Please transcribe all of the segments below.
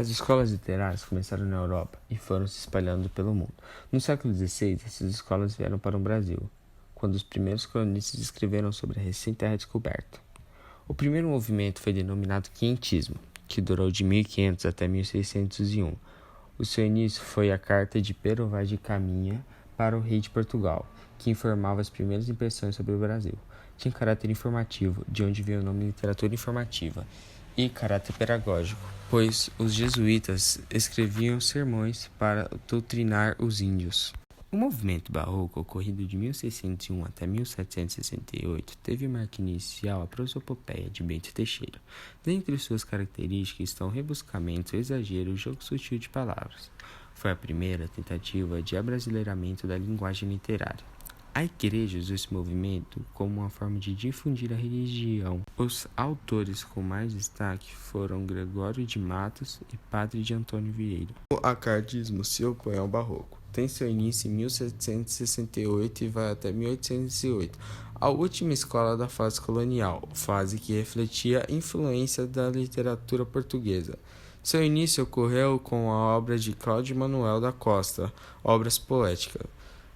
As escolas literárias começaram na Europa e foram se espalhando pelo mundo. No século XVI, essas escolas vieram para o Brasil, quando os primeiros colonistas escreveram sobre a recém-terra descoberta. O primeiro movimento foi denominado Quinhentismo, que durou de 1500 até 1601. O seu início foi a Carta de Pero Vaz de Caminha para o rei de Portugal, que informava as primeiras impressões sobre o Brasil. Tinha caráter informativo, de onde veio o nome literatura informativa, e caráter pedagógico, pois os jesuítas escreviam sermões para doutrinar os índios. O movimento barroco, ocorrido de 1601 até 1768, teve marca inicial a prosopopeia de Bento Teixeira. Dentre suas características estão o rebuscamento, o exagero e o jogo sutil de palavras. Foi a primeira tentativa de abrasileiramento da linguagem literária. A Igreja usou esse movimento como uma forma de difundir a religião. Os autores com mais destaque foram Gregório de Matos e Padre de Antônio Vieira. O acardismo se opõe ao barroco. Tem seu início em 1768 e vai até 1808, a última escola da fase colonial, fase que refletia a influência da literatura portuguesa. Seu início ocorreu com a obra de Cláudio Manuel da Costa, Obras Poéticas.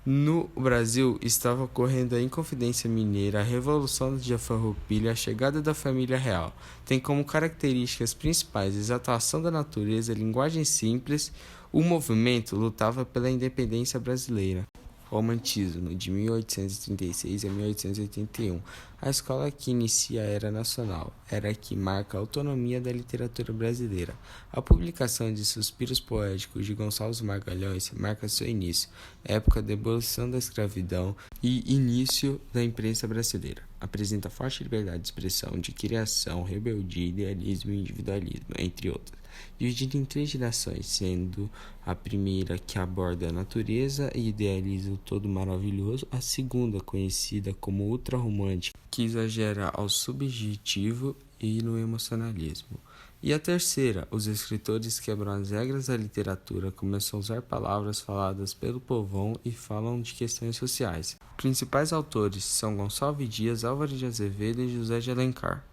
No Brasil, estava ocorrendo a Inconfidência Mineira, a Revolução de Farroupilha e a chegada da família real. Tem como características principais a exaltação da natureza, linguagem simples. O movimento lutava pela independência brasileira. Romantismo, de 1836 a 1881. A escola que inicia a era nacional, era a que marca a autonomia da literatura brasileira. A publicação de Suspiros Poéticos de Gonçalves Magalhães marca seu início, época da abolição da escravidão e início da imprensa brasileira. Apresenta forte liberdade de expressão, de criação, rebeldia, idealismo e individualismo, entre outras. Dividida em 3 gerações, sendo a primeira que aborda a natureza e idealiza o todo maravilhoso, a segunda, conhecida como ultrarromântica, que exagera ao subjetivo e no emocionalismo. E a terceira, os escritores quebram as regras da literatura, começam a usar palavras faladas pelo povão e falam de questões sociais. Principais autores são Gonçalves Dias, Álvaro de Azevedo e José de Alencar.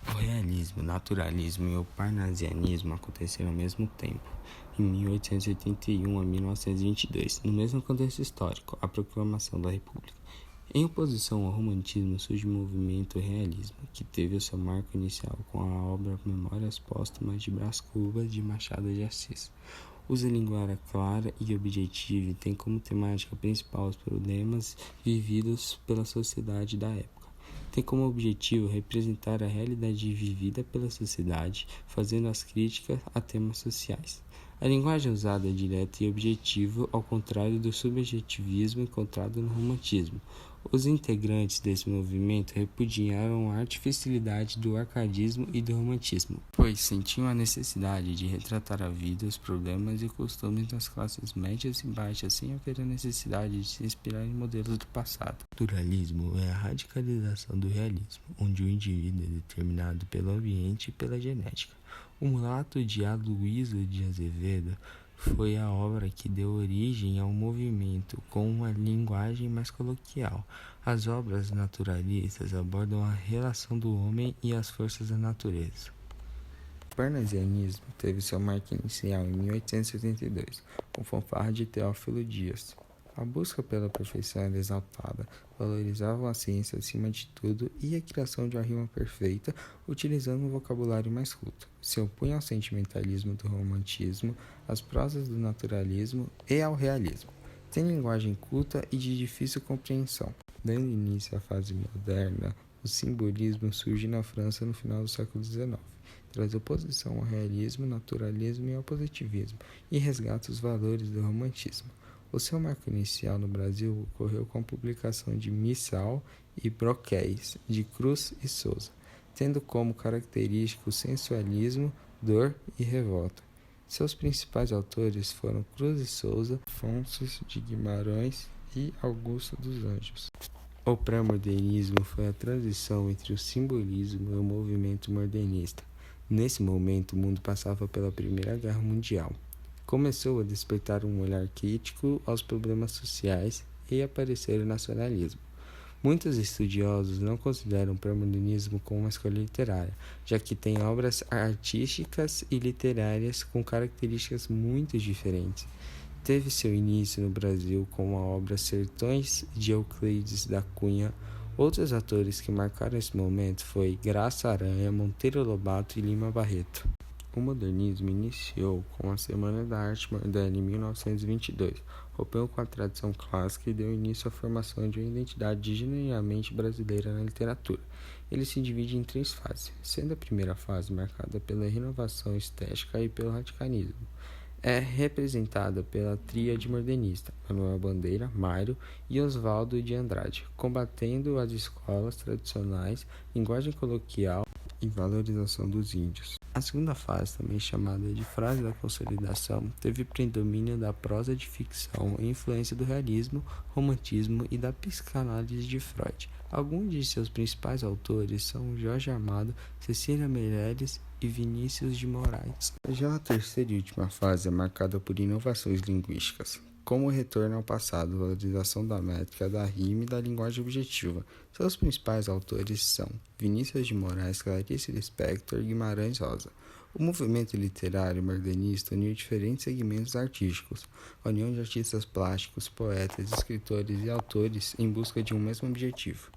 O realismo, naturalismo e o parnasianismo aconteceram ao mesmo tempo, em 1881 a 1922, no mesmo contexto histórico, a proclamação da República. Em oposição ao romantismo surge o movimento realismo, que teve o seu marco inicial com a obra Memórias Póstumas de Brás Cubas de Machado de Assis. Usa linguagem clara e objetiva e tem como temática principal os problemas vividos pela sociedade da época. Tem como objetivo representar a realidade vivida pela sociedade, fazendo as críticas a temas sociais. A linguagem usada é direta e objetiva, ao contrário do subjetivismo encontrado no romantismo. Os integrantes desse movimento repudiaram a artificialidade do arcadismo e do romantismo, pois sentiam a necessidade de retratar a vida, os problemas e costumes das classes médias e baixas, sem haver a necessidade de se inspirar em modelos do passado. O naturalismo é a radicalização do realismo, onde o indivíduo é determinado pelo ambiente e pela genética. O Mulato de Aloysio de Azevedo foi a obra que deu origem ao movimento, com uma linguagem mais coloquial. As obras naturalistas abordam a relação do homem e as forças da natureza. O parnasianismo teve seu marco inicial em 1882, com fanfarra de Teófilo Dias. A busca pela perfeição era exaltada, valorizavam a ciência acima de tudo e a criação de uma rima perfeita, utilizando um vocabulário mais culto. Se opunha ao sentimentalismo do romantismo, às prosas do naturalismo e ao realismo. Tem linguagem culta e de difícil compreensão. Dando início à fase moderna, o simbolismo surge na França no final do século XIX. Traz oposição ao realismo, naturalismo e ao positivismo, e resgata os valores do romantismo. O seu marco inicial no Brasil ocorreu com a publicação de Missal e Broquéis, de Cruz e Souza, tendo como característica o sensualismo, dor e revolta. Seus principais autores foram Cruz e Souza, Afonso de Guimarães e Augusto dos Anjos. O pré-modernismo foi a transição entre o simbolismo e o movimento modernista. Nesse momento, o mundo passava pela Primeira Guerra Mundial. Começou a despertar um olhar crítico aos problemas sociais e aparecer o nacionalismo. Muitos estudiosos não consideram o pré-modernismo como uma escolha literária, já que tem obras artísticas e literárias com características muito diferentes. Teve seu início no Brasil com a obra Sertões de Euclides da Cunha. Outros atores que marcaram esse momento foi Graça Aranha, Monteiro Lobato e Lima Barreto. O modernismo iniciou com a Semana da Arte Moderna em 1922, rompeu com a tradição clássica e deu início à formação de uma identidade genuinamente brasileira na literatura. Ele se divide em 3 fases, sendo a primeira fase marcada pela renovação estética e pelo radicalismo. É representada pela tríade modernista, Manuel Bandeira, Mário e Oswaldo de Andrade, combatendo as escolas tradicionais, linguagem coloquial e valorização dos índios. A segunda fase, também chamada de fase da consolidação, teve predomínio da prosa de ficção e influência do realismo, romantismo e da psicanálise de Freud. Alguns de seus principais autores são Jorge Amado, Cecília Meirelles e Vinícius de Moraes. Já a terceira e última fase é marcada por inovações linguísticas, como o retorno ao passado, valorização da métrica, da rima e da linguagem objetiva. Seus principais autores são Vinícius de Moraes, Clarice Lispector e Guimarães Rosa. O movimento literário modernista uniu diferentes segmentos artísticos, a união de artistas plásticos, poetas, escritores e autores em busca de um mesmo objetivo.